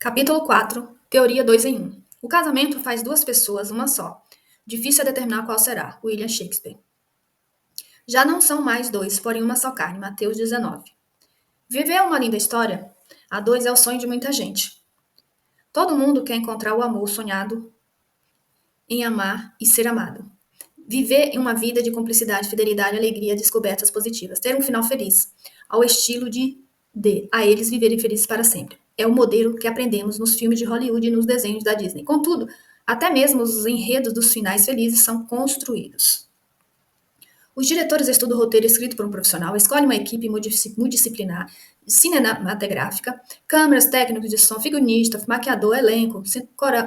Capítulo 4. Teoria 2 em 1. O casamento faz duas pessoas uma só. Difícil é determinar qual será. William Shakespeare. Já não são mais dois, porém uma só carne. Mateus 19. Viver é uma linda história? A dois é o sonho de muita gente. Todo mundo quer encontrar o amor sonhado em amar e ser amado. Viver em uma vida de cumplicidade, fidelidade, alegria, descobertas positivas. Ter um final feliz, ao estilo de a eles viverem felizes para sempre. É o modelo que aprendemos nos filmes de Hollywood e nos desenhos da Disney. Contudo, até mesmo os enredos dos finais felizes são construídos. Os diretores estudam o roteiro escrito por um profissional, escolhem uma equipe multidisciplinar, cinematográfica, câmeras, técnicos de som, figurinista, maquiador, elenco,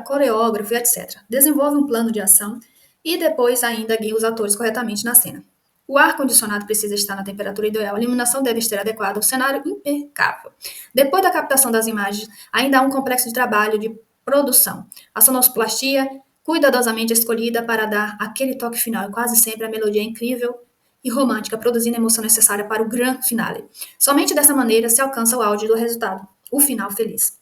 coreógrafo, etc. Desenvolve um plano de ação e depois ainda guia os atores corretamente na cena. O ar-condicionado precisa estar na temperatura ideal, a iluminação deve estar adequada, o cenário impecável. Depois da captação das imagens, ainda há um complexo de trabalho de produção. A sonoplastia cuidadosamente escolhida para dar aquele toque final e quase sempre a melodia incrível e romântica, produzindo a emoção necessária para o grande finale. Somente dessa maneira se alcança o auge do resultado, o final feliz.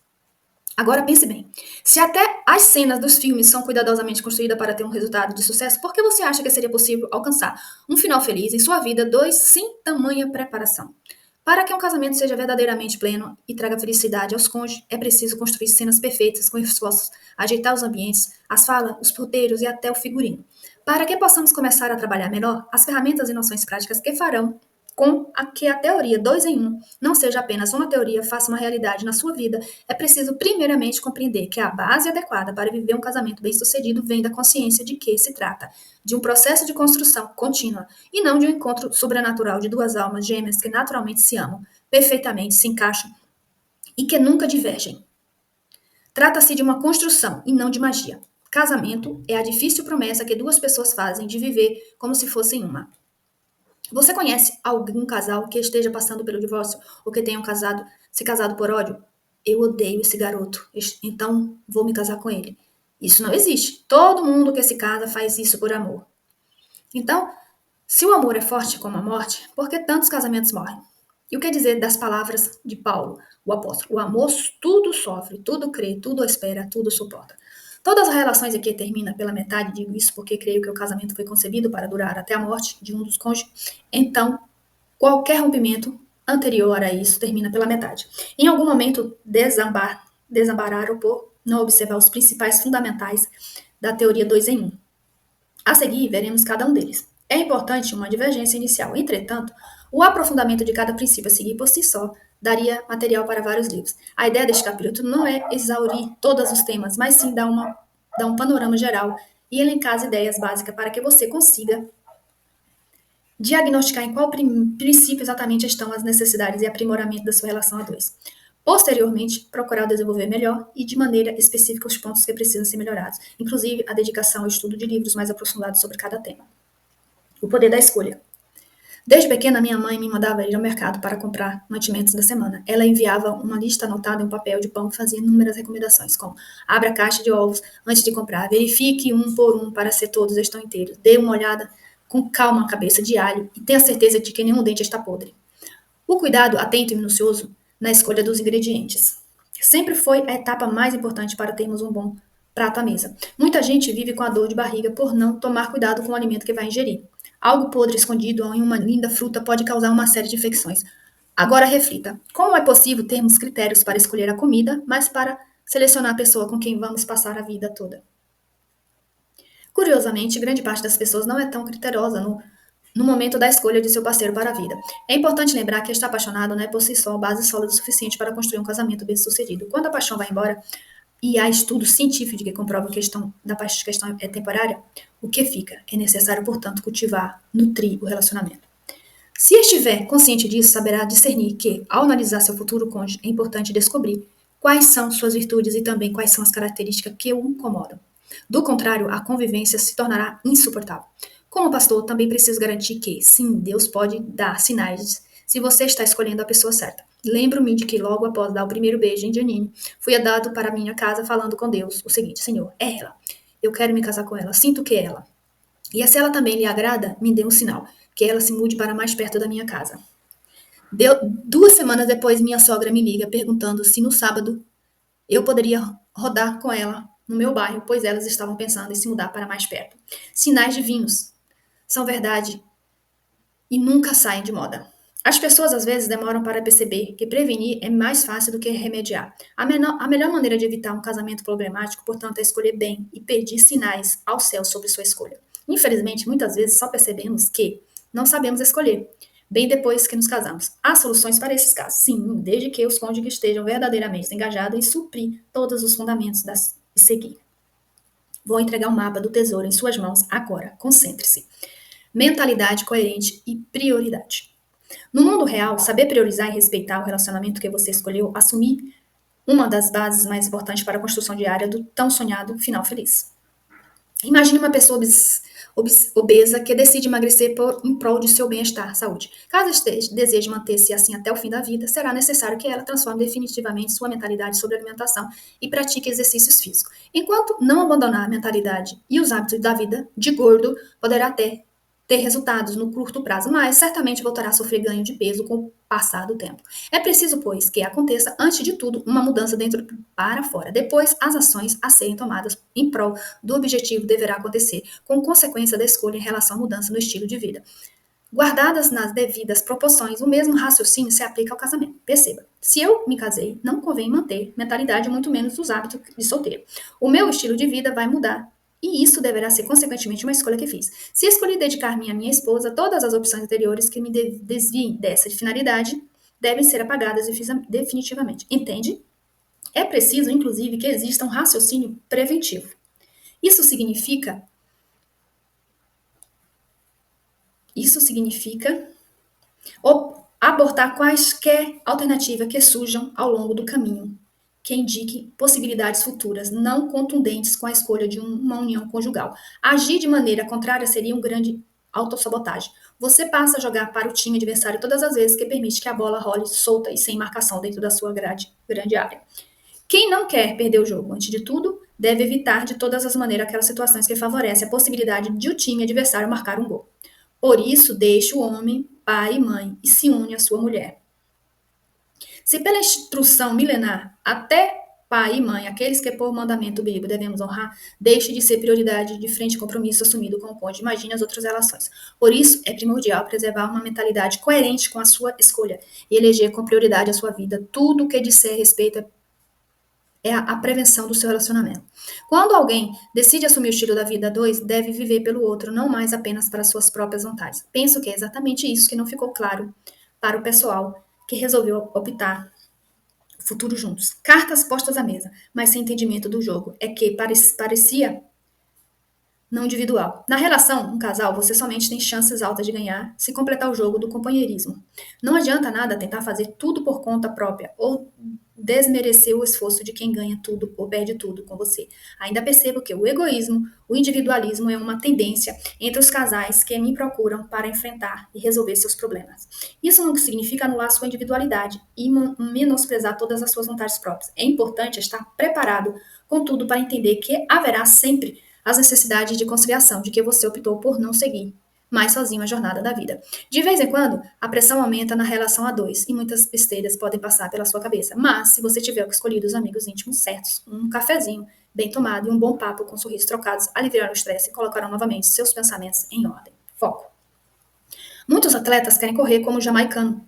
Agora pense bem, se até as cenas dos filmes são cuidadosamente construídas para ter um resultado de sucesso, por que você acha que seria possível alcançar um final feliz em sua vida sem tamanha preparação? Para que um casamento seja verdadeiramente pleno e traga felicidade aos cônjuges, é preciso construir cenas perfeitas com esforços, ajeitar os ambientes, as falas, os roteiros e até o figurino. Para que possamos começar a trabalhar melhor, as ferramentas e noções práticas que farão com que a teoria 2 em 1 não seja apenas uma teoria, faça uma realidade na sua vida, é preciso primeiramente compreender que a base adequada para viver um casamento bem-sucedido vem da consciência de que se trata de um processo de construção contínua e não de um encontro sobrenatural de duas almas gêmeas que naturalmente se amam, perfeitamente se encaixam e que nunca divergem. Trata-se de uma construção e não de magia. Casamento é a difícil promessa que duas pessoas fazem de viver como se fossem uma. Você conhece algum casal que esteja passando pelo divórcio ou que tenham se casado por ódio? Eu odeio esse garoto, então vou me casar com ele. Isso não existe. Todo mundo que se casa faz isso por amor. Então, se o amor é forte como a morte, por que tantos casamentos morrem? E o que dizer das palavras de Paulo, o apóstolo? O amor tudo sofre, tudo crê, tudo espera, tudo suporta. Todas as relações aqui terminam pela metade, digo isso porque creio que o casamento foi concebido para durar até a morte de um dos cônjuges. Então, qualquer rompimento anterior a isso termina pela metade. Em algum momento, desambararam por não observar os principais fundamentais da teoria 2 em 1. A seguir, veremos cada um deles. É importante uma divergência inicial. Entretanto, o aprofundamento de cada princípio a seguir por si só daria material para vários livros. A ideia deste capítulo não é exaurir todos os temas, mas sim dar um panorama geral e elencar as ideias básicas para que você consiga diagnosticar em qual princípio exatamente estão as necessidades e aprimoramento da sua relação a dois. Posteriormente, procurar desenvolver melhor e de maneira específica os pontos que precisam ser melhorados, inclusive a dedicação ao estudo de livros mais aprofundados sobre cada tema. O poder da escolha. Desde pequena, minha mãe me mandava ir ao mercado para comprar mantimentos da semana. Ela enviava uma lista anotada em um papel de pão e fazia inúmeras recomendações, como abra a caixa de ovos antes de comprar, verifique um por um para se todos estão inteiros, dê uma olhada com calma a cabeça de alho e tenha certeza de que nenhum dente está podre. O cuidado atento e minucioso na escolha dos ingredientes sempre foi a etapa mais importante para termos um bom prato à mesa. Muita gente vive com a dor de barriga por não tomar cuidado com o alimento que vai ingerir. Algo podre escondido em uma linda fruta pode causar uma série de infecções. Agora reflita, como é possível termos critérios para escolher a comida, mas para selecionar a pessoa com quem vamos passar a vida toda? Curiosamente, grande parte das pessoas não é tão criteriosa no momento da escolha de seu parceiro para a vida. É importante lembrar que estar apaixonado não é por si só base sólida o suficiente para construir um casamento bem-sucedido. Quando a paixão vai embora, e há estudos científicos que comprovam que a questão é temporária, o que fica? É necessário, portanto, cultivar, nutrir o relacionamento. Se estiver consciente disso, saberá discernir que, ao analisar seu futuro cônjuge, é importante descobrir quais são suas virtudes e também quais são as características que o incomodam. Do contrário, a convivência se tornará insuportável. Como pastor, também preciso garantir que, sim, Deus pode dar sinais se você está escolhendo a pessoa certa. Lembro-me de que logo após dar o primeiro beijo em Janine, fui dado para minha casa falando com Deus o seguinte: Senhor, é ela. Eu quero me casar com ela, sinto que é ela. E se ela também lhe agrada, me dê um sinal, que ela se mude para mais perto da minha casa. 2 semanas depois, minha sogra me liga perguntando se no sábado Eu poderia rodar com ela no meu bairro, pois elas estavam pensando em se mudar para mais perto. Sinais divinos são verdade e nunca saem de moda. As pessoas às vezes demoram para perceber que prevenir é mais fácil do que remediar. A melhor maneira de evitar um casamento problemático, portanto, é escolher bem e pedir sinais ao céu sobre sua escolha. Infelizmente, muitas vezes só percebemos que não sabemos escolher, bem depois que nos casamos. Há soluções para esses casos, sim, desde que os cônjuges estejam verdadeiramente engajados em suprir todos os fundamentos e seguir. Vou entregar o mapa do tesouro em suas mãos agora. Concentre-se. Mentalidade coerente e prioridade. No mundo real, saber priorizar e respeitar o relacionamento que você escolheu, assumir uma das bases mais importantes para a construção diária do tão sonhado final feliz. Imagine uma pessoa obesa que decide emagrecer em prol de seu bem-estar, saúde. Caso deseje manter-se assim até o fim da vida, será necessário que ela transforme definitivamente sua mentalidade sobre alimentação e pratique exercícios físicos. Enquanto não abandonar a mentalidade e os hábitos da vida de gordo, poderá ter resultados no curto prazo, mas certamente voltará a sofrer ganho de peso com o passar do tempo. É preciso, pois, que aconteça, antes de tudo, uma mudança dentro para fora. Depois, as ações a serem tomadas em prol do objetivo deverá acontecer, com consequência da escolha em relação à mudança no estilo de vida. Guardadas nas devidas proporções, o mesmo raciocínio se aplica ao casamento. Perceba, se eu me casei, não convém manter mentalidade, muito menos os hábitos de solteiro. O meu estilo de vida vai mudar e isso deverá ser, consequentemente, uma escolha que fiz. Se escolhi dedicar-me à minha esposa, todas as opções anteriores que me desviem dessa finalidade devem ser apagadas definitivamente. Entende? É preciso, inclusive, que exista um raciocínio preventivo. Isso significa abortar quaisquer alternativas que surjam ao longo do caminho, que indique possibilidades futuras não contundentes com a escolha de uma união conjugal. Agir de maneira contrária seria um grande autossabotagem. Você passa a jogar para o time adversário todas as vezes que permite que a bola role solta e sem marcação dentro da sua grande área. Quem não quer perder o jogo, antes de tudo, deve evitar de todas as maneiras aquelas situações que favorecem a possibilidade de o time adversário marcar um gol. Por isso, deixe o homem, pai e mãe, e se une à sua mulher. Se pela instrução milenar, até pai e mãe, aqueles que por mandamento bíblico devemos honrar, deixe de ser prioridade de frente ao compromisso assumido com o cônjuge. Imagine as outras relações. Por isso, é primordial preservar uma mentalidade coerente com a sua escolha e eleger com prioridade a sua vida. Tudo o que disser respeito é a prevenção do seu relacionamento. Quando alguém decide assumir o estilo da vida a dois, deve viver pelo outro, não mais apenas para suas próprias vontades. Penso que é exatamente isso que não ficou claro para o pessoal que resolveu optar futuro juntos. Cartas postas à mesa, mas sem entendimento do jogo. É que parecia não individual. Na relação, um casal, você somente tem chances altas de ganhar se completar o jogo do companheirismo. Não adianta nada tentar fazer tudo por conta própria ou desmerecer o esforço de quem ganha tudo ou perde tudo com você. Ainda percebo que o egoísmo, o individualismo é uma tendência entre os casais que me procuram para enfrentar e resolver seus problemas. Isso não significa anular sua individualidade e menosprezar todas as suas vontades próprias. É importante estar preparado, contudo, para entender que haverá sempre as necessidades de conciliação de que você optou por não seguir mais sozinho a jornada da vida. De vez em quando, a pressão aumenta na relação a dois e muitas besteiras podem passar pela sua cabeça. Mas, se você tiver escolhido os amigos íntimos certos, um cafezinho bem tomado e um bom papo com sorrisos trocados aliviarão o estresse e colocarão novamente seus pensamentos em ordem. Foco. Muitos atletas querem correr como o jamaicano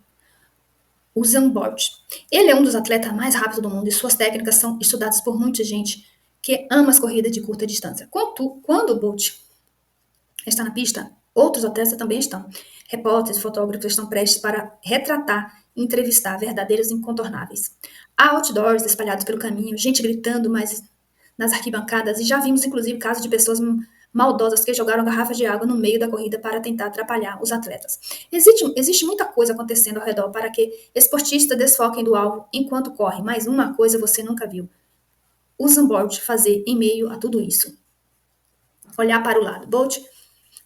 Usain Bolt. Ele é um dos atletas mais rápidos do mundo e suas técnicas são estudadas por muita gente que ama as corridas de curta distância. Quando o Bolt está na pista, outros atletas também estão. Repórteres e fotógrafos estão prestes para retratar e entrevistar verdadeiros incontornáveis. Há outdoors espalhados pelo caminho, gente gritando mas nas arquibancadas, e já vimos inclusive casos de pessoas maldosas que jogaram garrafas de água no meio da corrida para tentar atrapalhar os atletas. Existe muita coisa acontecendo ao redor para que esportistas desfoquem do alvo enquanto correm, mas uma coisa você nunca viu. Usain Bolt fazer em meio a tudo isso. Olhar para o lado. Bolt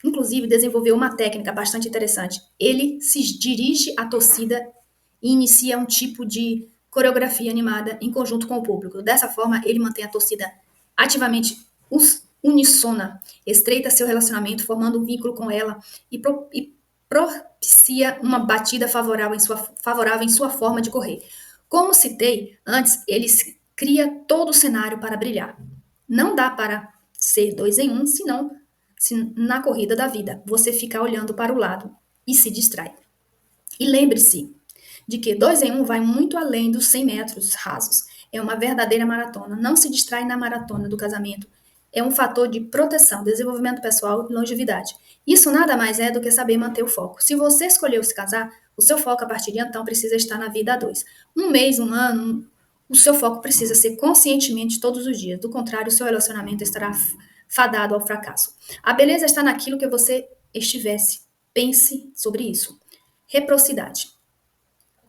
inclusive, desenvolveu uma técnica bastante interessante. Ele se dirige à torcida e inicia um tipo de coreografia animada em conjunto com o público. Dessa forma, ele mantém a torcida ativamente unissona, estreita seu relacionamento, formando um vínculo com ela e propicia uma batida favorável em sua forma de correr. Como citei antes, eles cria todo o cenário para brilhar. Não dá para ser 2 em 1, senão se na corrida da vida você ficar olhando para o lado e se distrai. E lembre-se de que 2 em 1 vai muito além dos 100 metros rasos. É uma verdadeira maratona. Não se distrai na maratona do casamento. É um fator de proteção, desenvolvimento pessoal e longevidade. Isso nada mais é do que saber manter o foco. Se você escolheu se casar, o seu foco a partir de então precisa estar na vida a dois. Um mês, um ano, o seu foco precisa ser conscientemente todos os dias. Do contrário, o seu relacionamento estará fadado ao fracasso. A beleza está naquilo que você estivesse. Pense sobre isso. Reciprocidade.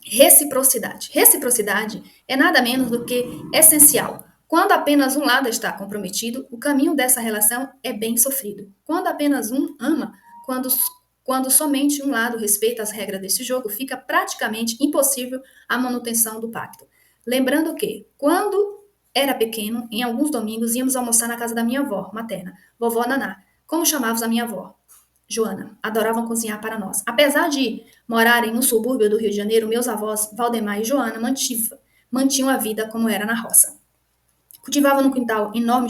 Reciprocidade. Reciprocidade é nada menos do que essencial. Quando apenas um lado está comprometido, o caminho dessa relação é bem sofrido. Quando apenas um ama, quando somente um lado respeita as regras desse jogo, fica praticamente impossível a manutenção do pacto. Lembrando que, quando era pequeno, em alguns domingos íamos almoçar na casa da minha avó materna, vovó Naná. Como chamávamos a minha avó? Joana. Adoravam cozinhar para nós. Apesar de morarem no subúrbio do Rio de Janeiro, meus avós, Valdemar e Joana, mantinham a vida como era na roça. Cultivavam num quintal enorme,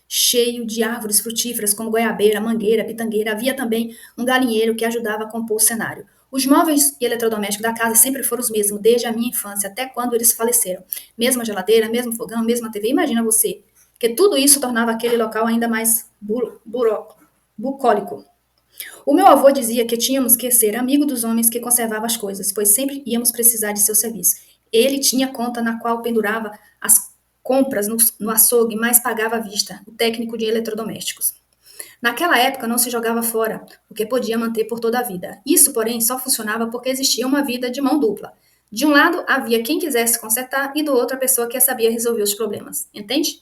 cheio de árvores frutíferas, como goiabeira, mangueira, pitangueira. Havia também um galinheiro que ajudava a compor o cenário. Os móveis e eletrodomésticos da casa sempre foram os mesmos, desde a minha infância até quando eles faleceram. Mesma geladeira, mesmo fogão, mesma TV. Imagina você, que tudo isso tornava aquele local ainda mais bucólico. O meu avô dizia que tínhamos que ser amigo dos homens que conservavam as coisas, pois sempre íamos precisar de seu serviço. Ele tinha conta na qual pendurava as compras no açougue, mas pagava à vista, o técnico de eletrodomésticos. Naquela época não se jogava fora, o que podia manter por toda a vida. Isso, porém, só funcionava porque existia uma vida de mão dupla. De um lado havia quem quisesse consertar e do outro a pessoa que sabia resolver os problemas. Entende?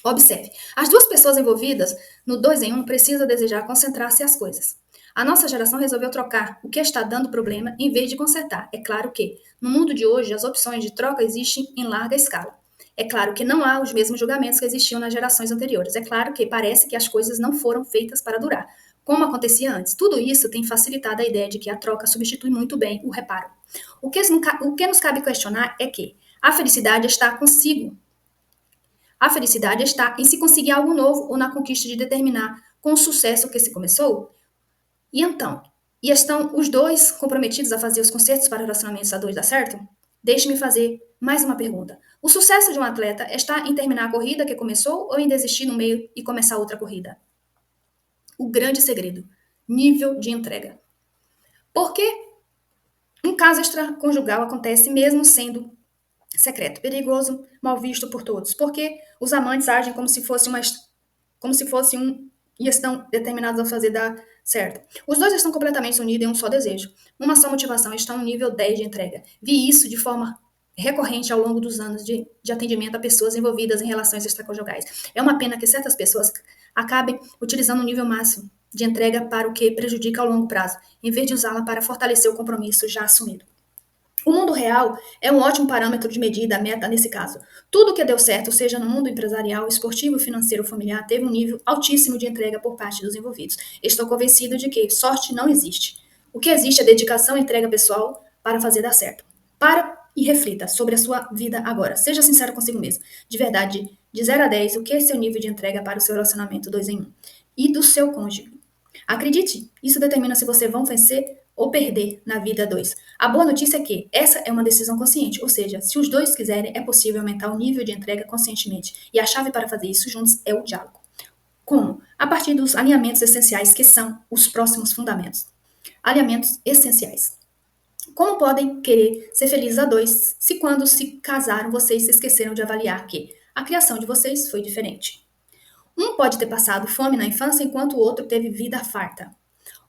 Observe, as duas pessoas envolvidas no 2 em 1 precisam desejar concentrar-se as coisas. A nossa geração resolveu trocar o que está dando problema em vez de consertar. É claro que, no mundo de hoje, as opções de troca existem em larga escala. É claro que não há os mesmos julgamentos que existiam nas gerações anteriores. É claro que parece que as coisas não foram feitas para durar, como acontecia antes. Tudo isso tem facilitado a ideia de que a troca substitui muito bem o reparo. O que nos cabe questionar é que a felicidade está consigo. A felicidade está em se conseguir algo novo ou na conquista de determinar com o sucesso que se começou. E então? E estão os dois comprometidos a fazer os concertos para relacionamentos a dois dar certo? Deixe-me fazer mais uma pergunta. O sucesso de um atleta está em terminar a corrida que começou ou em desistir no meio e começar outra corrida? O grande segredo: nível de entrega. Por que um caso extraconjugal acontece mesmo sendo secreto, perigoso, mal visto por todos? Porque os amantes agem como se fosse um e estão determinados a fazer dar certo. Os dois estão completamente unidos em um só desejo, uma só motivação, estão no nível 10 de entrega. Vi isso de forma recorrente ao longo dos anos de atendimento a pessoas envolvidas em relações extraconjugais. É uma pena que certas pessoas acabem utilizando o nível máximo de entrega para o que prejudica ao longo prazo, em vez de usá-la para fortalecer o compromisso já assumido. O mundo real é um ótimo parâmetro de medida, meta nesse caso. Tudo que deu certo, seja no mundo empresarial, esportivo, financeiro ou familiar, teve um nível altíssimo de entrega por parte dos envolvidos. Estou convencido de que sorte não existe. O que existe é dedicação e entrega pessoal para fazer dar certo. Para e reflita sobre a sua vida agora. Seja sincero consigo mesmo. De verdade, de 0 a 10, o que é seu nível de entrega para o seu relacionamento 2 em 1? E do seu cônjuge. Acredite, isso determina se você vai vencer ou perder na vida 2. A boa notícia é que essa é uma decisão consciente, ou seja, se os dois quiserem, é possível aumentar o nível de entrega conscientemente. E a chave para fazer isso juntos é o diálogo. Como? A partir dos alinhamentos essenciais, que são os próximos fundamentos. Alinhamentos essenciais. Como podem querer ser felizes a dois se quando se casaram vocês se esqueceram de avaliar que a criação de vocês foi diferente? Um pode ter passado fome na infância enquanto o outro teve vida farta.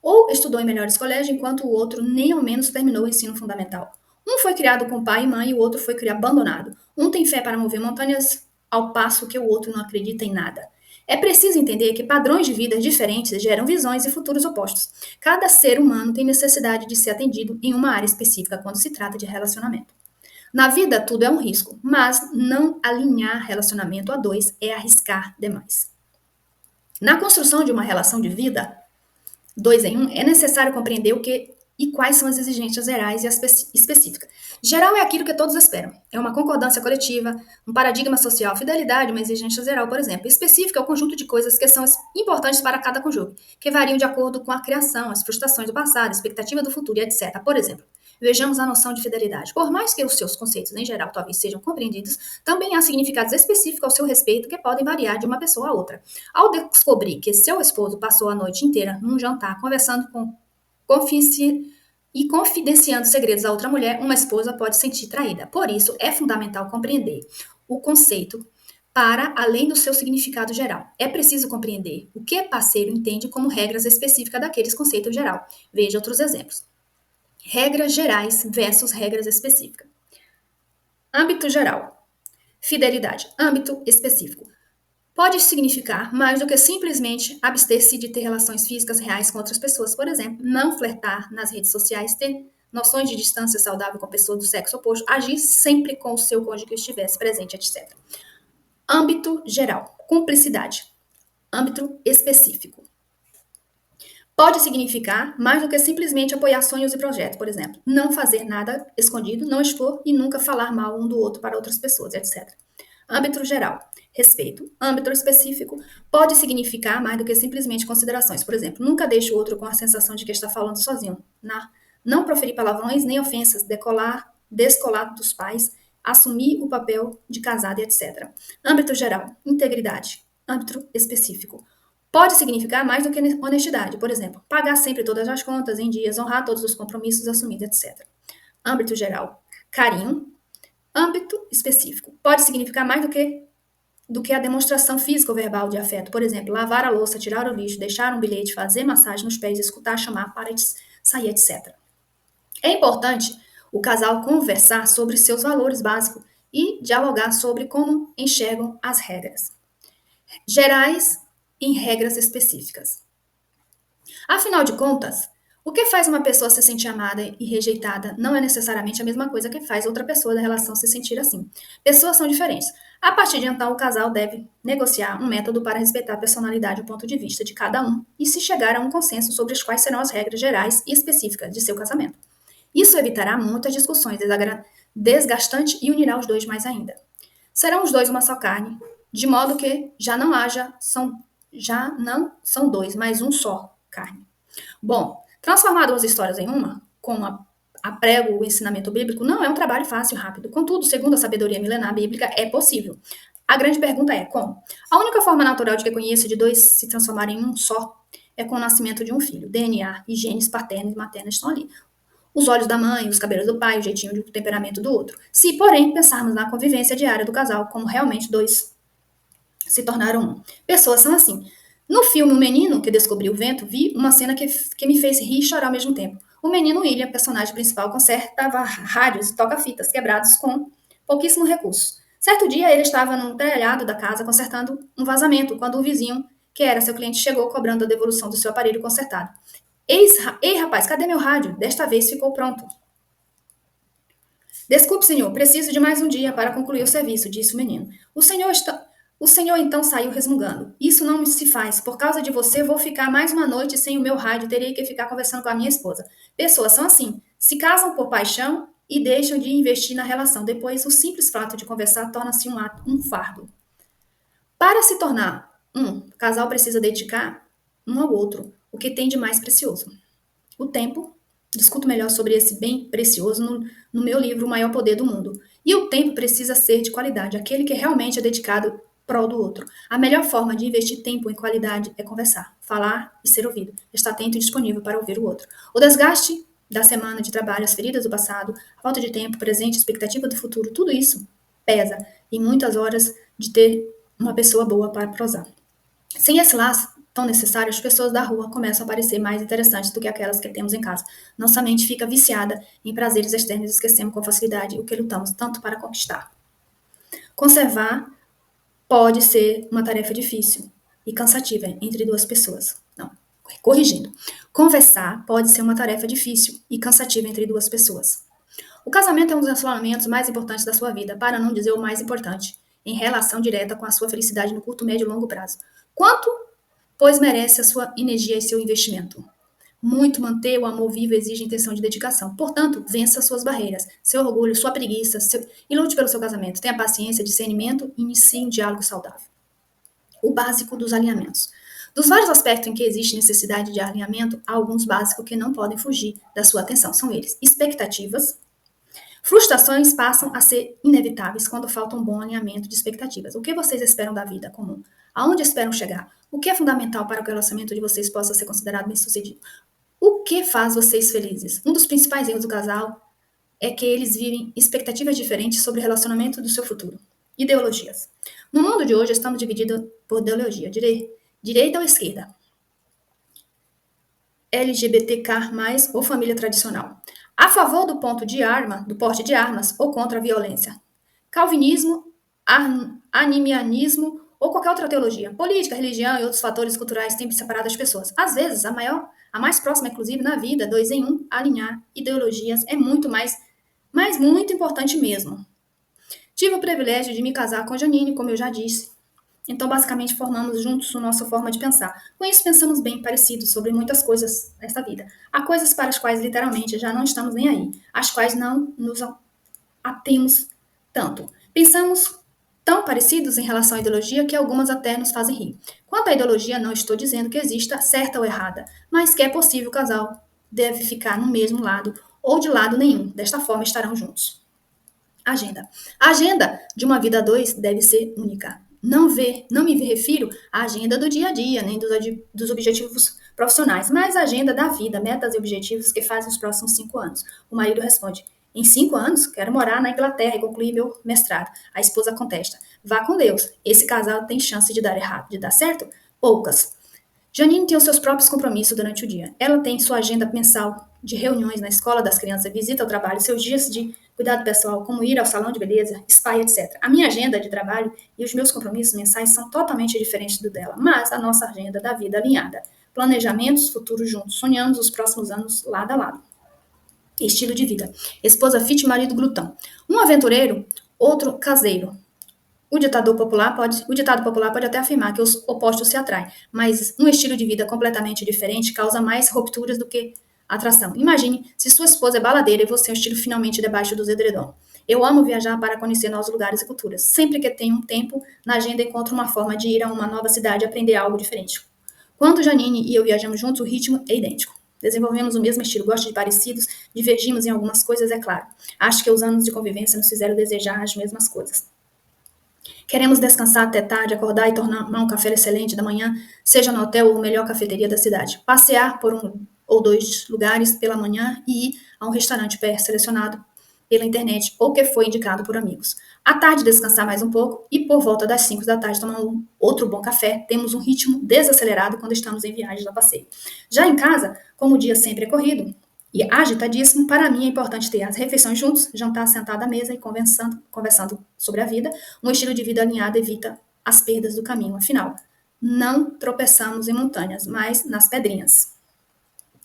Ou estudou em melhores colégios enquanto o outro nem ao menos terminou o ensino fundamental. Um foi criado com pai e mãe e o outro foi criado abandonado. Um tem fé para mover montanhas ao passo que o outro não acredita em nada. É preciso entender que padrões de vida diferentes geram visões e futuros opostos. Cada ser humano tem necessidade de ser atendido em uma área específica quando se trata de relacionamento. Na vida, tudo é um risco, mas não alinhar relacionamento a dois é arriscar demais. Na construção de uma relação de vida, 2 em 1, é necessário compreender o que E quais são as exigências gerais e as específicas? Geral é aquilo que todos esperam. É uma concordância coletiva, um paradigma social, fidelidade, uma exigência geral, por exemplo. Específica é o conjunto de coisas que são importantes para cada conjunto, que variam de acordo com a criação, as frustrações do passado, a expectativa do futuro e etc. Por exemplo, vejamos a noção de fidelidade. Por mais que os seus conceitos, em geral, talvez sejam compreendidos, também há significados específicos ao seu respeito que podem variar de uma pessoa a outra. Ao descobrir que seu esposo passou a noite inteira num jantar conversando com confidenciando segredos a outra mulher, uma esposa pode sentir traída. Por isso, é fundamental compreender o conceito para além do seu significado geral. É preciso compreender o que o parceiro entende como regras específicas daqueles conceitos geral. Veja outros exemplos. Regras gerais versus regras específicas. Âmbito geral. Fidelidade. Âmbito específico. Pode significar mais do que simplesmente abster-se de ter relações físicas reais com outras pessoas, por exemplo, não flertar nas redes sociais, ter noções de distância saudável com pessoas do sexo oposto, agir sempre com o seu cônjuge que estivesse presente, etc. Âmbito geral, cumplicidade. Âmbito específico. Pode significar mais do que simplesmente apoiar sonhos e projetos, por exemplo, não fazer nada escondido, não expor e nunca falar mal um do outro para outras pessoas, etc. Âmbito geral, respeito. Âmbito específico pode significar mais do que simplesmente considerações. Por exemplo, nunca deixe o outro com a sensação de que está falando sozinho. Não proferir palavrões nem ofensas, descolar dos pais, assumir o papel de casado, etc. Âmbito geral, integridade. Âmbito específico. Pode significar mais do que honestidade. Por exemplo, pagar sempre todas as contas em dias, honrar todos os compromissos assumidos, etc. Âmbito geral, carinho. Âmbito específico. Pode significar mais do que a demonstração física ou verbal de afeto. Por exemplo, lavar a louça, tirar o lixo, deixar um bilhete, fazer massagem nos pés, escutar, chamar, para de sair, etc. É importante o casal conversar sobre seus valores básicos e dialogar sobre como enxergam as regras gerais em regras específicas. Afinal de contas, o que faz uma pessoa se sentir amada e rejeitada não é necessariamente a mesma coisa que faz outra pessoa da relação se sentir assim. Pessoas são diferentes. A partir de então, o casal deve negociar um método para respeitar a personalidade e o ponto de vista de cada um e se chegar a um consenso sobre as quais serão as regras gerais e específicas de seu casamento. Isso evitará muitas discussões desgastantes e unirá os dois mais ainda. Serão os dois uma só carne, de modo que já não são dois, mas um só carne. Bom, transformar duas histórias em uma, com a prego o ensinamento bíblico, não é um trabalho fácil e rápido. Contudo, segundo a sabedoria milenar bíblica, é possível. A grande pergunta é como? A única forma natural de que conheço de dois se transformarem em um só é com o nascimento de um filho. DNA e genes paternos e maternos estão ali. Os olhos da mãe, os cabelos do pai, o jeitinho do temperamento do outro. Se, porém, pensarmos na convivência diária do casal como realmente dois se tornaram um. Pessoas são assim. No filme O Menino que Descobriu o Vento, vi uma cena que me fez rir e chorar ao mesmo tempo. O menino William, personagem principal, consertava rádios e toca-fitas quebrados com pouquíssimos recursos. Certo dia, ele estava no telhado da casa consertando um vazamento, quando o vizinho, que era seu cliente, chegou cobrando a devolução do seu aparelho consertado. Ei, rapaz, cadê meu rádio? Desta vez ficou pronto. Desculpe, senhor, preciso de mais um dia para concluir o serviço, disse o menino. O senhor então saiu resmungando. Isso não se faz. Por causa de você, vou ficar mais uma noite sem o meu rádio. Terei que ficar conversando com a minha esposa. Pessoas são assim. Se casam por paixão e deixam de investir na relação. Depois, o simples fato de conversar torna-se um fardo. Para se tornar o casal precisa dedicar um ao outro o que tem de mais precioso. O tempo. Discuto melhor sobre esse bem precioso no meu livro O Maior Poder do Mundo. E o tempo precisa ser de qualidade, aquele que realmente é dedicado prol do outro. A melhor forma de investir tempo em qualidade é conversar, falar e ser ouvido. Estar atento e disponível para ouvir o outro. O desgaste da semana de trabalho, as feridas do passado, a falta de tempo, presente, expectativa do futuro, tudo isso pesa em muitas horas de ter uma pessoa boa para prosar. Sem esse laço tão necessário, as pessoas da rua começam a parecer mais interessantes do que aquelas que temos em casa. Nossa mente fica viciada em prazeres externos e esquecemos com facilidade o que lutamos tanto para conquistar. Conservar pode ser uma tarefa difícil e cansativa entre duas pessoas. Não, corrigindo. Conversar pode ser uma tarefa difícil e cansativa entre duas pessoas. O casamento é um dos relacionamentos mais importantes da sua vida, para não dizer o mais importante, em relação direta com a sua felicidade no curto, médio e longo prazo. Quanto, pois, merece a sua energia e seu investimento? Muito manter o amor vivo exige intenção de dedicação. Portanto, vença suas barreiras, seu orgulho, sua preguiça, e lute pelo seu casamento. Tenha paciência, discernimento e inicie um diálogo saudável. O básico dos alinhamentos. Dos vários aspectos em que existe necessidade de alinhamento, há alguns básicos que não podem fugir da sua atenção. São eles: expectativas. Frustrações passam a ser inevitáveis quando falta um bom alinhamento de expectativas. O que vocês esperam da vida comum? Aonde esperam chegar? O que é fundamental para que o relacionamento de vocês possa ser considerado bem-sucedido? O que faz vocês felizes? Um dos principais erros do casal é que eles vivem expectativas diferentes sobre o relacionamento do seu futuro. Ideologias. No mundo de hoje, estamos divididos por ideologia, direita ou esquerda, LGBTQ+, ou família tradicional. A favor do porte de armas ou contra a violência. Calvinismo, animianismo ou qualquer outra teologia. Política, religião e outros fatores culturais têm separado as pessoas. Às vezes, a mais próxima, inclusive, na vida, 2 em 1, alinhar ideologias é muito mas muito importante mesmo. Tive o privilégio de me casar com Janine, como eu já disse. Então, basicamente, formamos juntos a nossa forma de pensar. Com isso, pensamos bem parecidos sobre muitas coisas nesta vida. Há coisas para as quais, literalmente, já não estamos nem aí, as quais não nos atemos tanto. Pensamos tão parecidos em relação à ideologia que algumas até nos fazem rir. Quanto à ideologia, não estou dizendo que exista certa ou errada, mas que é possível o casal deve ficar no mesmo lado ou de lado nenhum. Desta forma, estarão juntos. Agenda. A agenda de uma vida a dois deve ser única. Não me refiro à agenda do dia a dia, nem dos objetivos profissionais, mas à agenda da vida, metas e objetivos que fazem os próximos 5 anos. O marido responde: em 5 anos, quero morar na Inglaterra e concluir meu mestrado. A esposa contesta: vá com Deus. Esse casal tem chance de dar errado, de dar certo? Poucas. Janine tem os seus próprios compromissos durante o dia. Ela tem sua agenda mensal de reuniões na escola das crianças, visita ao trabalho, seus dias de cuidado pessoal, como ir ao salão de beleza, spa, etc. A minha agenda de trabalho e os meus compromissos mensais são totalmente diferentes do dela, mas a nossa agenda da vida alinhada. Planejamentos futuros juntos, sonhamos os próximos anos lado a lado. Estilo de vida. Esposa fit, marido glutão. Um aventureiro, outro caseiro. O ditado popular pode até afirmar que os opostos se atraem, mas um estilo de vida completamente diferente causa mais rupturas do que atração. Imagine se sua esposa é baladeira e você é um estilo finalmente debaixo dos edredom. Eu amo viajar para conhecer novos lugares e culturas. Sempre que tenho um tempo na agenda, encontro uma forma de ir a uma nova cidade e aprender algo diferente. Quando Janine e eu viajamos juntos, o ritmo é idêntico. Desenvolvemos o mesmo estilo, gosto de parecidos, divergimos em algumas coisas, é claro. Acho que os anos de convivência nos fizeram desejar as mesmas coisas. Queremos descansar até tarde, acordar e tomar um café excelente da manhã, seja no hotel ou na melhor cafeteria da cidade. Passear por 1 ou 2 lugares pela manhã e ir a um restaurante pré-selecionado pela internet ou que foi indicado por amigos. À tarde, descansar mais um pouco e por volta das 5 da tarde tomar outro bom café. Temos um ritmo desacelerado quando estamos em viagens a passeio. Já em casa, como o dia sempre é corrido e agitadíssimo, para mim é importante ter as refeições juntos, jantar sentado à mesa e conversando sobre a vida. Um estilo de vida alinhado evita as perdas do caminho. Afinal, não tropeçamos em montanhas, mas nas pedrinhas.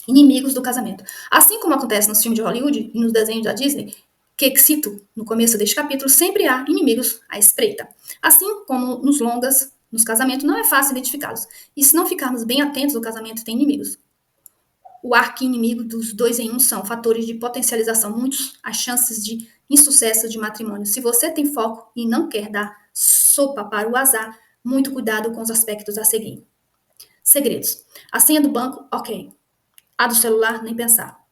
Inimigos do casamento. Assim como acontece nos filmes de Hollywood e nos desenhos da Disney, que cito no começo deste capítulo, sempre há inimigos à espreita. Assim como nos longas, nos casamentos, não é fácil identificá-los. E se não ficarmos bem atentos, o casamento tem inimigos. O arqui-inimigo dos 2 em 1 são fatores de potencialização, muitos as chances de insucesso de matrimônio. Se você tem foco e não quer dar sopa para o azar, muito cuidado com os aspectos a seguir. Segredos. A senha do banco, ok. A do celular, nem pensar.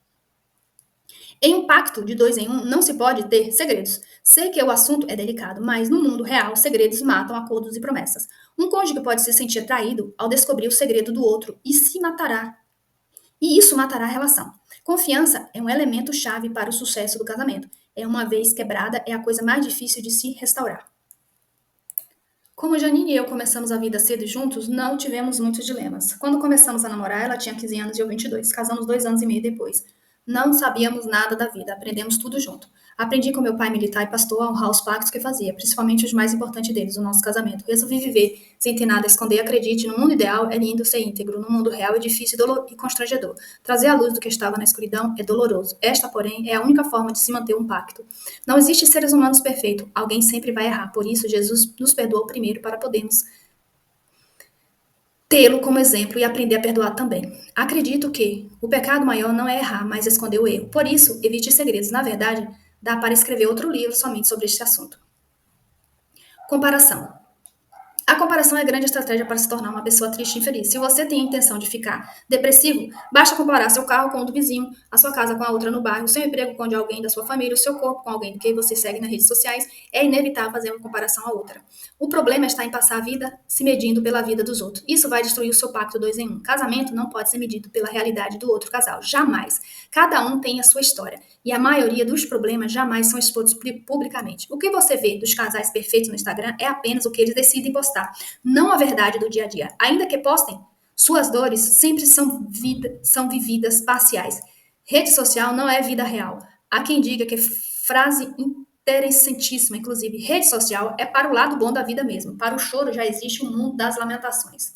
Em um pacto de 2 em 1, não se pode ter segredos. Sei que o assunto é delicado, mas no mundo real, segredos matam acordos e promessas. Um cônjuge pode se sentir traído ao descobrir o segredo do outro e isso matará a relação. Confiança é um elemento chave para o sucesso do casamento. Uma vez quebrada, é a coisa mais difícil de se restaurar. Como Janine e eu começamos a vida cedo juntos, não tivemos muitos dilemas. Quando começamos a namorar, ela tinha 15 anos e eu 22. Casamos 2 anos e meio depois. Não sabíamos nada da vida, aprendemos tudo junto. Aprendi com meu pai militar e pastor a honrar os pactos que fazia, principalmente os mais importantes deles, o nosso casamento. Resolvi viver sem ter nada a esconder. Acredite, no mundo ideal é lindo ser íntegro, no mundo real é difícil e constrangedor. Trazer a luz do que estava na escuridão é doloroso. Esta, porém, é a única forma de se manter um pacto. Não existe seres humanos perfeitos, alguém sempre vai errar. Por isso, Jesus nos perdoou primeiro para podermos tê-lo como exemplo e aprender a perdoar também. Acredito que o pecado maior não é errar, mas esconder o erro. Por isso, evite segredos. Na verdade, dá para escrever outro livro somente sobre este assunto. Comparação. A comparação é a grande estratégia para se tornar uma pessoa triste e infeliz. Se você tem a intenção de ficar depressivo, basta comparar seu carro com o do vizinho, a sua casa com a outra no bairro, seu emprego com o de alguém da sua família, o seu corpo com alguém que você segue nas redes sociais. É inevitável fazer uma comparação a outra. O problema está em passar a vida se medindo pela vida dos outros. Isso vai destruir o seu pacto 2 em 1. Casamento não pode ser medido pela realidade do outro casal. Jamais. Cada um tem a sua história. E a maioria dos problemas jamais são expostos publicamente. O que você vê dos casais perfeitos no Instagram é apenas o que eles decidem postar, não a verdade do dia a dia. Ainda que postem, suas dores sempre são vividas parciais. Rede social não é vida real. Há quem diga que frase interessantíssima, inclusive, rede social é para o lado bom da vida mesmo. Para o choro já existe um mundo das lamentações.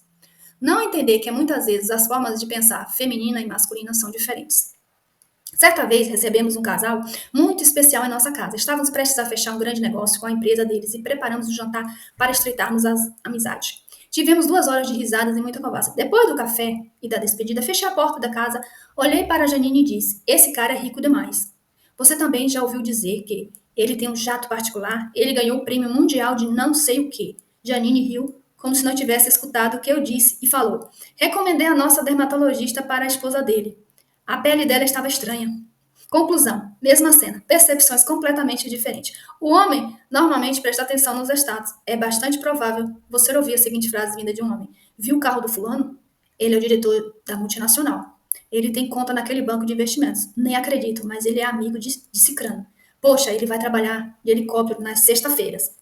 Não entender que muitas vezes as formas de pensar feminina e masculina são diferentes. Certa vez recebemos um casal muito especial em nossa casa. Estávamos prestes a fechar um grande negócio com a empresa deles e preparamos o jantar para estreitarmos a amizade. Tivemos 2 horas de risadas e muita conversa. Depois do café e da despedida, fechei a porta da casa, olhei para a Janine e disse: Esse cara é rico demais. Você também já ouviu dizer que ele tem um jato particular? Ele ganhou o prêmio mundial de não sei o que. Janine riu, como se não tivesse escutado o que eu disse, e falou: Recomendei a nossa dermatologista para a esposa dele. A pele dela estava estranha. Conclusão: mesma cena, percepções completamente diferentes. O homem normalmente presta atenção nos status. É bastante provável você ouvir a seguinte frase vinda de um homem: Viu o carro do fulano? Ele é o diretor da multinacional. Ele tem conta naquele banco de investimentos. Nem acredito, mas ele é amigo de Cicrano. Poxa, ele vai trabalhar de helicóptero nas sexta-feiras.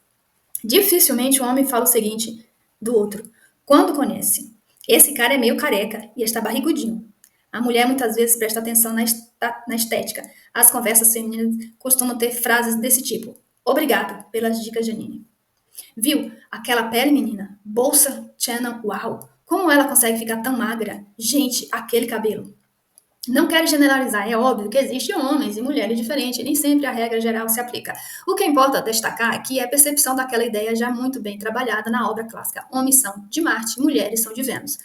Dificilmente o homem fala o seguinte do outro: quando conhece. Esse cara é meio careca e está barrigudinho. A mulher muitas vezes presta atenção na estética. As conversas femininas costumam ter frases desse tipo. Obrigado pelas dicas, Janine. Viu? Aquela pele, menina. Bolsa Channel, uau. Como ela consegue ficar tão magra? Gente, aquele cabelo. Não quero generalizar, é óbvio que existem homens e mulheres diferentes, e nem sempre a regra geral se aplica. O que importa destacar aqui é a percepção daquela ideia já muito bem trabalhada na obra clássica. Homens são de Marte, mulheres são de Vênus.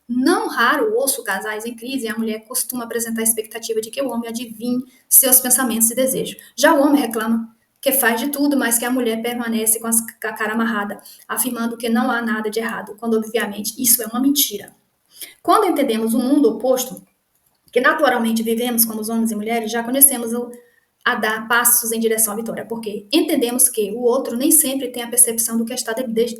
Não raro ouço casais em crise e a mulher costuma apresentar a expectativa de que o homem adivinhe seus pensamentos e desejos. Já o homem reclama que faz de tudo, mas que a mulher permanece com a cara amarrada, afirmando que não há nada de errado, quando obviamente isso é uma mentira. Quando entendemos o mundo oposto, que naturalmente vivemos como os homens e mulheres, já conhecemos a dar passos em direção à vitória, porque entendemos que o outro nem sempre tem a percepção do que está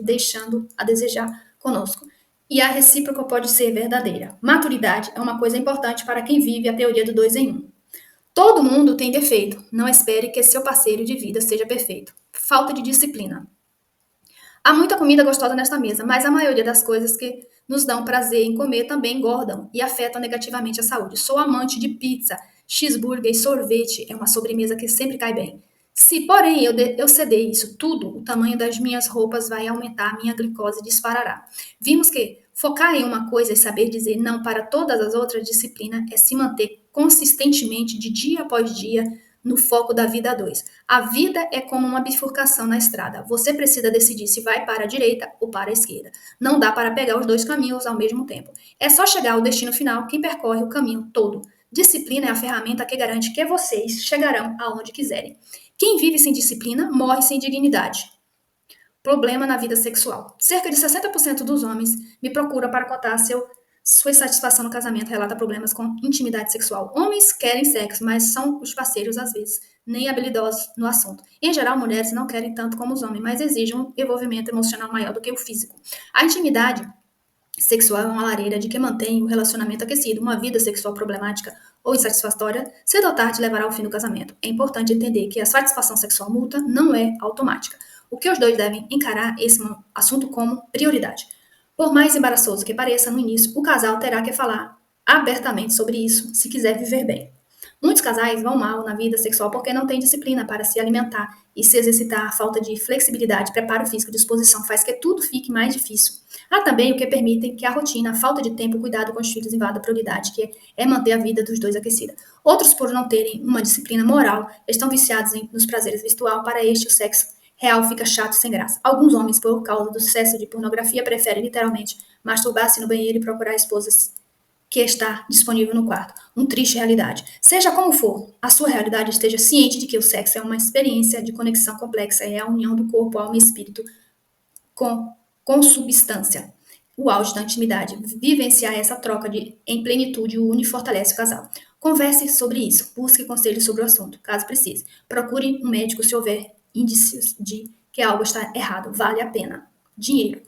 deixando a desejar conosco. E a recíproca pode ser verdadeira. Maturidade é uma coisa importante para quem vive a teoria do 2 em 1. Todo mundo tem defeito. Não espere que seu parceiro de vida seja perfeito. Falta de disciplina. Há muita comida gostosa nesta mesa, mas a maioria das coisas que nos dão prazer em comer também engordam e afetam negativamente a saúde. Sou amante de pizza, cheeseburger e sorvete. É uma sobremesa que sempre cai bem. Se, porém, eu ceder isso tudo, o tamanho das minhas roupas vai aumentar, minha glicose disparará. Vimos que focar em uma coisa e saber dizer não para todas as outras disciplinas é se manter consistentemente de dia após dia no foco da vida a dois. A vida é como uma bifurcação na estrada. Você precisa decidir se vai para a direita ou para a esquerda. Não dá para pegar os dois caminhos ao mesmo tempo. É só chegar ao destino final quem percorre o caminho todo. Disciplina é a ferramenta que garante que vocês chegarão aonde quiserem. Quem vive sem disciplina morre sem dignidade. Problema na vida sexual. Cerca de 60% dos homens me procuram para contar sua insatisfação no casamento, relata problemas com intimidade sexual. Homens querem sexo, mas são os parceiros às vezes, nem habilidosos no assunto. Em geral, mulheres não querem tanto como os homens, mas exigem um envolvimento emocional maior do que o físico. A intimidade sexual é uma lareira de que mantém o relacionamento aquecido. Uma vida sexual problemática ou insatisfatória, cedo ou tarde levará ao fim do casamento. É importante entender que a satisfação sexual mútua não é automática. O que os dois devem encarar esse assunto como prioridade. Por mais embaraçoso que pareça no início, o casal terá que falar abertamente sobre isso se quiser viver bem. Muitos casais vão mal na vida sexual porque não têm disciplina para se alimentar e se exercitar. A falta de flexibilidade, preparo físico e disposição faz que tudo fique mais difícil. Há também o que permitem que a rotina, a falta de tempo, o cuidado com os filhos invada a prioridade, que é manter a vida dos dois aquecida. Outros, por não terem uma disciplina moral, estão viciados nos prazeres virtual. Para este, o sexo real fica chato e sem graça. Alguns homens, por causa do excesso de pornografia, preferem literalmente masturbar-se no banheiro e procurar esposas que está disponível no quarto. Triste realidade. Seja como for, a sua realidade esteja ciente de que o sexo é uma experiência de conexão complexa, é a união do corpo, alma e espírito com consubstância. O auge da intimidade. Vivenciar essa troca em plenitude une e fortalece o casal. Converse sobre isso. Busque conselhos sobre o assunto, caso precise. Procure um médico se houver indícios de que algo está errado. Vale a pena. Dinheiro.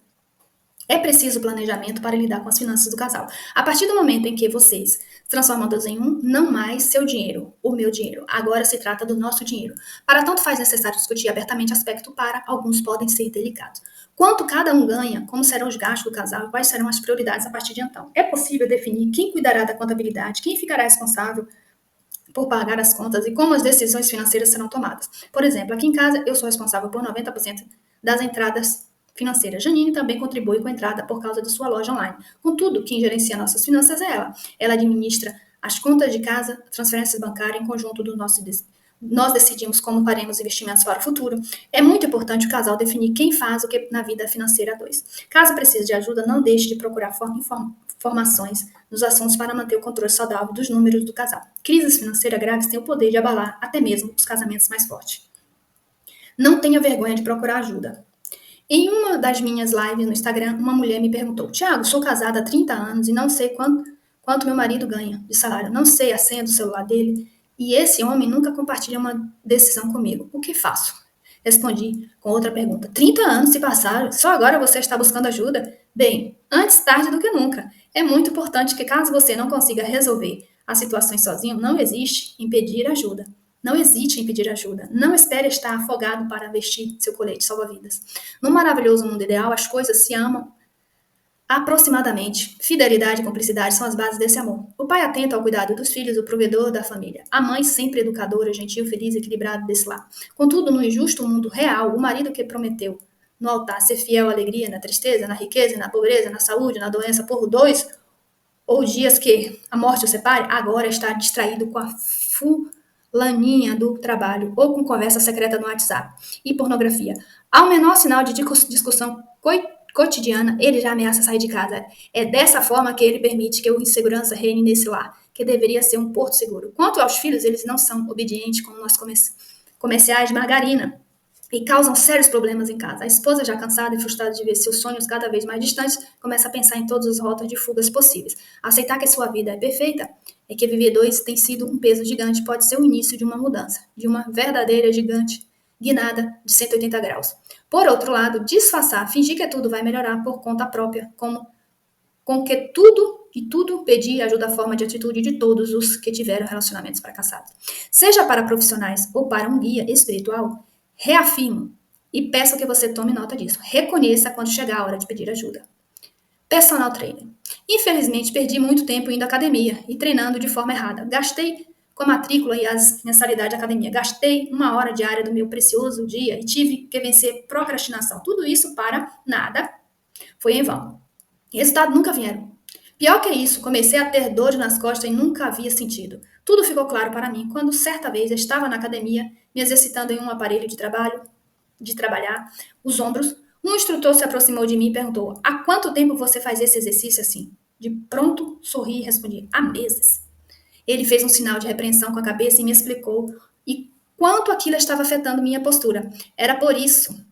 É preciso planejamento para lidar com as finanças do casal. A partir do momento em que vocês transformam Deus em um, não mais seu dinheiro, o meu dinheiro. Agora se trata do nosso dinheiro. Para tanto faz necessário discutir abertamente aspecto para alguns podem ser delicados. Quanto cada um ganha, como serão os gastos do casal, quais serão as prioridades a partir de então. É possível definir quem cuidará da contabilidade, quem ficará responsável por pagar as contas e como as decisões financeiras serão tomadas. Por exemplo, aqui em casa eu sou responsável por 90% das entradas financeiras. Janine também contribui com a entrada por causa de sua loja online. Contudo, quem gerencia nossas finanças é ela. Ela administra as contas de casa, transferências bancárias em conjunto do nosso nós decidimos como faremos investimentos para o futuro. É muito importante o casal definir quem faz o que na vida financeira a dois. Caso precise de ajuda, não deixe de procurar informações nos assuntos para manter o controle saudável dos números do casal. Crises financeiras graves têm o poder de abalar até mesmo os casamentos mais fortes. Não tenha vergonha de procurar ajuda. Em uma das minhas lives no Instagram, uma mulher me perguntou: Tiago, sou casada há 30 anos e não sei quanto meu marido ganha de salário. Não sei a senha do celular dele e esse homem nunca compartilha uma decisão comigo. O que faço? Respondi com outra pergunta. 30 anos se passaram, só agora você está buscando ajuda? Bem, antes tarde do que nunca. É muito importante que caso você não consiga resolver as situações sozinho, não existe em pedir ajuda. Não hesite em pedir ajuda. Não espere estar afogado para vestir seu colete salva-vidas. No maravilhoso mundo ideal, as coisas se amam aproximadamente. Fidelidade e cumplicidade são as bases desse amor. O pai atento ao cuidado dos filhos, o provedor da família. A mãe sempre educadora, gentil, feliz e equilibrada desse lar. Contudo, no injusto mundo real, o marido que prometeu no altar ser fiel à alegria, na tristeza, na riqueza, na pobreza, na saúde, na doença, por 2 ou dias que a morte o separe, agora está distraído com a fulaninha do trabalho ou com conversa secreta no WhatsApp e pornografia. Ao menor sinal de discussão cotidiana, ele já ameaça sair de casa. É dessa forma que ele permite que a insegurança reine nesse lar, que deveria ser um porto seguro. Quanto aos filhos, eles não são obedientes como nós comerciais de margarina e causam sérios problemas em casa. A esposa, já cansada e frustrada de ver seus sonhos cada vez mais distantes, começa a pensar em todos os rotas de fugas possíveis. Aceitar que sua vida é perfeita é que viver dois tem sido um peso gigante, pode ser o início de uma mudança, de uma verdadeira gigante guinada de 180 graus. Por outro lado, disfarçar, fingir que tudo vai melhorar por conta própria, com que tudo pedir ajuda a forma de atitude de todos os que tiveram relacionamentos fracassados. Seja para profissionais ou para um guia espiritual, reafirmo e peço que você tome nota disso. Reconheça quando chegar a hora de pedir ajuda. Personal trainer. Infelizmente, perdi muito tempo indo à academia e treinando de forma errada. Gastei com a matrícula e as mensalidades da academia. Gastei 1 hora diária do meu precioso dia e tive que vencer procrastinação. Tudo isso para nada. Foi em vão. Resultados nunca vieram. Pior que isso, comecei a ter dores nas costas e nunca havia sentido. Tudo ficou claro para mim quando certa vez estava na academia, me exercitando em um aparelho de trabalhar os ombros. Um instrutor se aproximou de mim e perguntou: há quanto tempo você faz esse exercício assim? De pronto, sorri e respondi: há meses. Ele fez um sinal de repreensão com a cabeça e me explicou e quanto aquilo estava afetando minha postura. Era por isso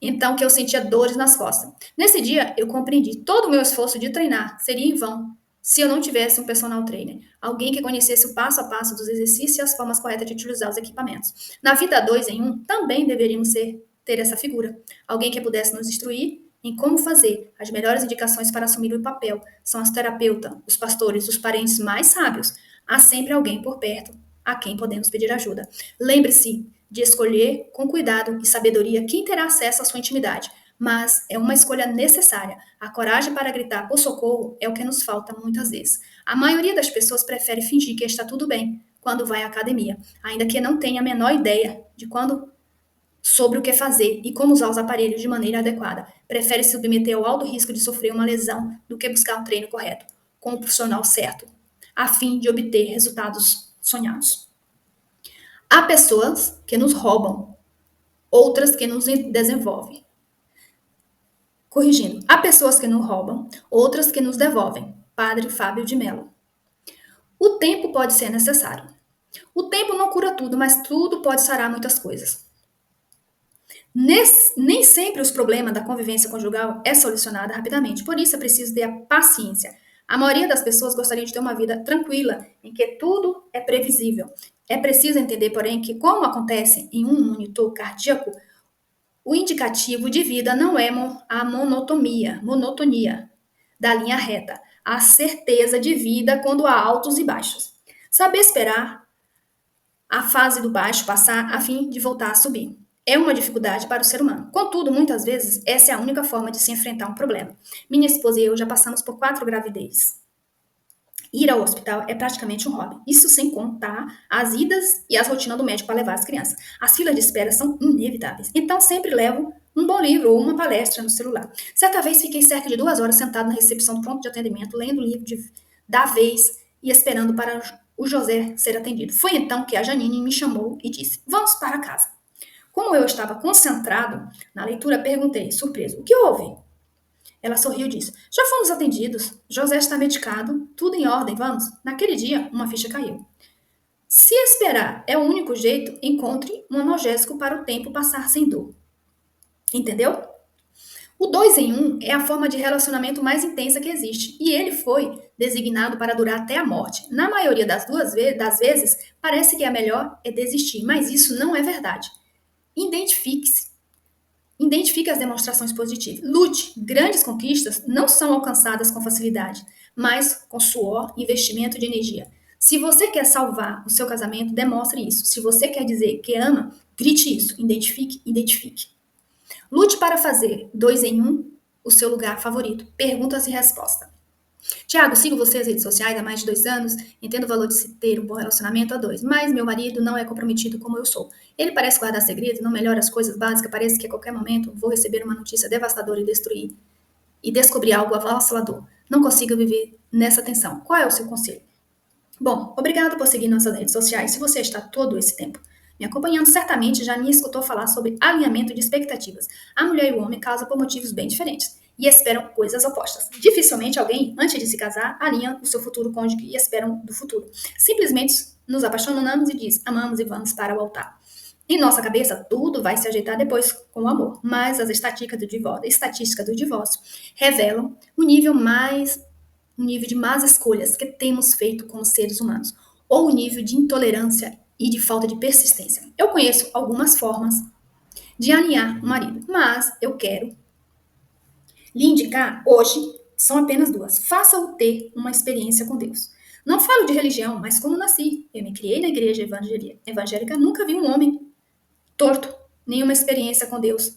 então que eu sentia dores nas costas. Nesse dia, eu compreendi todo o meu esforço de treinar seria em vão se eu não tivesse um personal trainer, alguém que conhecesse o passo a passo dos exercícios e as formas corretas de utilizar os equipamentos. Na vida 2 em 1, também deveríamos ter essa figura, alguém que pudesse nos instruir em como fazer. As melhores indicações para assumir o papel são as terapeutas, os pastores, os parentes mais sábios. Há sempre alguém por perto a quem podemos pedir ajuda. Lembre-se de escolher com cuidado e sabedoria quem terá acesso à sua intimidade, mas é uma escolha necessária. A coragem para gritar por socorro é o que nos falta muitas vezes. A maioria das pessoas prefere fingir que está tudo bem quando vai à academia, ainda que não tenha a menor ideia de quando sobre o que fazer e como usar os aparelhos de maneira adequada. Prefere se submeter ao alto risco de sofrer uma lesão do que buscar um treino correto, com o profissional certo, a fim de obter resultados sonhados. Há pessoas que nos roubam outras que nos desenvolvem. Corrigindo, há pessoas que nos roubam, outras que nos devolvem. Padre Fábio de Mello. O tempo pode ser necessário. O tempo não cura tudo, mas tudo pode sarar muitas coisas. Nem sempre os problemas da convivência conjugal é solucionada rapidamente, por isso é preciso ter a paciência. A maioria das pessoas gostaria de ter uma vida tranquila, em que tudo é previsível. É preciso entender, porém, que como acontece em um monitor cardíaco, o indicativo de vida não é a monotonia da linha reta, a certeza de vida quando há altos e baixos. Saber esperar a fase do baixo passar a fim de voltar a subir. É uma dificuldade para o ser humano. Contudo, muitas vezes, essa é a única forma de se enfrentar um problema. Minha esposa e eu já passamos por 4 gravidezes. Ir ao hospital é praticamente um hobby. Isso sem contar as idas e as rotinas do médico para levar as crianças. As filas de espera são inevitáveis. Então, sempre levo um bom livro ou uma palestra no celular. Certa vez, fiquei cerca de 2 horas sentado na recepção do pronto de atendimento, lendo o livro da vez e esperando para o José ser atendido. Foi então que a Janine me chamou e disse: "Vamos para casa." Como eu estava concentrado na leitura, perguntei, surpreso: "O que houve?" Ela sorriu e disse: "Já fomos atendidos. José está medicado. Tudo em ordem, vamos." Naquele dia, uma ficha caiu. Se esperar é o único jeito, encontre um analgésico para o tempo passar sem dor. Entendeu? O 2 em 1 é a forma de relacionamento mais intensa que existe, e ele foi designado para durar até a morte. Na maioria das vezes, parece que a melhor é desistir, mas isso não é verdade. Identifique-se. Identifique as demonstrações positivas. Lute. Grandes conquistas não são alcançadas com facilidade, mas com suor e investimento de energia. Se você quer salvar o seu casamento, demonstre isso. Se você quer dizer que ama, grite isso. Identifique. Lute para fazer 2 em 1 o seu lugar favorito. Perguntas e respostas. Tiago, sigo você nas redes sociais há mais de 2 anos, entendo o valor de se ter um bom relacionamento a 2, mas meu marido não é comprometido como eu sou. Ele parece guardar segredos, não melhora as coisas básicas, parece que a qualquer momento vou receber uma notícia devastadora e descobrir algo avassalador. Não consigo viver nessa tensão. Qual é o seu conselho? Bom, obrigado por seguir nossas redes sociais. Se você está todo esse tempo me acompanhando, certamente já me escutou falar sobre alinhamento de expectativas. A mulher e o homem casam por motivos bem diferentes e esperam coisas opostas. Dificilmente alguém, antes de se casar, alinha o seu futuro cônjuge e esperam do futuro. Simplesmente nos apaixonamos e diz, amamos e vamos para o altar. Em nossa cabeça, tudo vai se ajeitar depois com o amor, mas as estatísticas do divórcio revelam um nível de más escolhas que temos feito como seres humanos, ou o nível de intolerância e de falta de persistência. Eu conheço algumas formas de alinhar o marido, mas eu quero lhe indicar hoje, são apenas 2. Faça-o ter uma experiência com Deus. Não falo de religião, mas como nasci. Eu me criei na igreja evangélica, nunca vi um homem torto, nenhuma experiência com Deus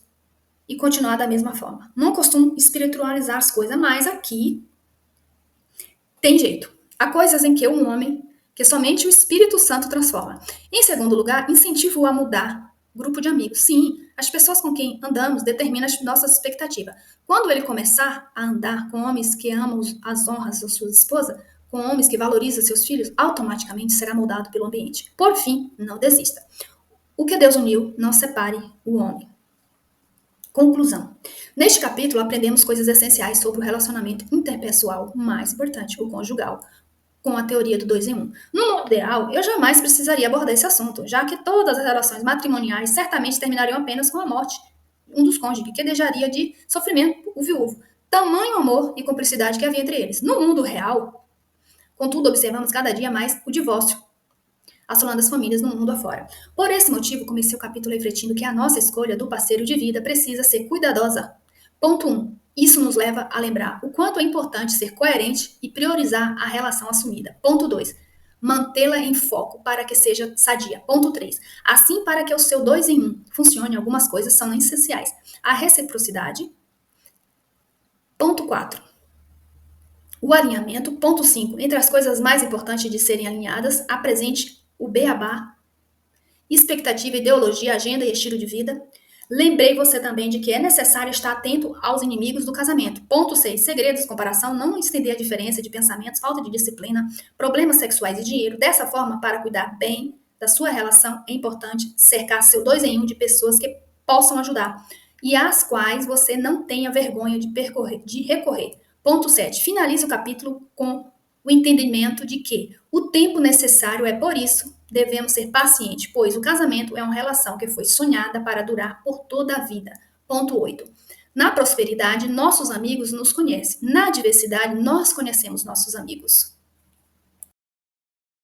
e continuar da mesma forma. Não costumo espiritualizar as coisas, mas aqui tem jeito. Há coisas em que um homem, que somente o Espírito Santo transforma. Em segundo lugar, incentivo-o a mudar grupo de amigos. Sim, as pessoas com quem andamos determinam as nossas expectativas. Quando ele começar a andar com homens que amam as honras da sua esposa, com homens que valorizam seus filhos, automaticamente será moldado pelo ambiente. Por fim, não desista. O que Deus uniu, não separe o homem. Conclusão. Neste capítulo, aprendemos coisas essenciais sobre o relacionamento interpessoal, mais importante, o conjugal, com a teoria do 2 em 1. No mundo ideal, eu jamais precisaria abordar esse assunto, já que todas as relações matrimoniais certamente terminariam apenas com a morte um dos cônjuges, que deixaria de sofrimento o viúvo. Tamanho amor e cumplicidade que havia entre eles. No mundo real, contudo, observamos cada dia mais o divórcio assolando as famílias no mundo afora. Por esse motivo, comecei o capítulo refletindo que a nossa escolha do parceiro de vida precisa ser cuidadosa. Ponto 1. Isso nos leva a lembrar o quanto é importante ser coerente e priorizar a relação assumida. Ponto 2. Mantê-la em foco para que seja sadia. Ponto 3. Assim, para que o seu 2 em 1 funcione, algumas coisas são essenciais. A reciprocidade. Ponto 4. O alinhamento. Ponto 5. Entre as coisas mais importantes de serem alinhadas, apresente o beabá, expectativa, ideologia, agenda e estilo de vida. Lembrei você também de que é necessário estar atento aos inimigos do casamento. Ponto 6. Segredos, comparação, não estender a diferença de pensamentos, falta de disciplina, problemas sexuais e dinheiro. Dessa forma, para cuidar bem da sua relação, é importante cercar seu 2 em 1 de pessoas que possam ajudar e às quais você não tenha vergonha de recorrer. Ponto 7. Finalize o capítulo com o entendimento de que o tempo necessário é por isso devemos ser pacientes, pois o casamento é uma relação que foi sonhada para durar por toda a vida. Ponto 8. Na prosperidade, nossos amigos nos conhecem. Na adversidade, nós conhecemos nossos amigos.